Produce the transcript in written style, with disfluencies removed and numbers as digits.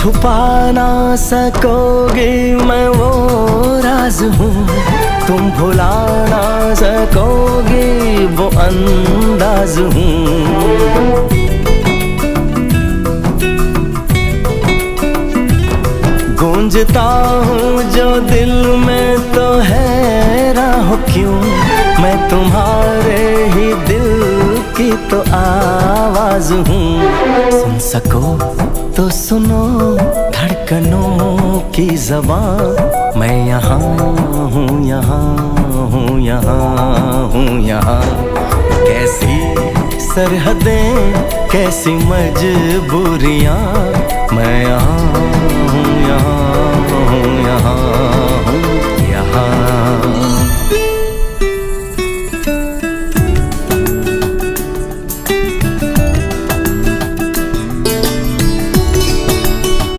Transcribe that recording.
छुपा ना सकोगे मैं वो राज हूँ, तुम भुला ना सकोगे वो अंदाज हूँ। गूंजता हूँ जो दिल में तो हैरान हो क्यों, मैं तुम्हारे ही दिल की तो आवाज हूँ। सुन सको तो सुनो धड़कनों की ज़बान, मैं यहाँ हूँ, यहाँ हूँ, यहाँ हूँ, यहाँ। कैसी सरहदें कैसी मजबूरियाँ, मैं यहाँ हूँ, यहाँ हूँ, यहाँ हूँ, यहाँ।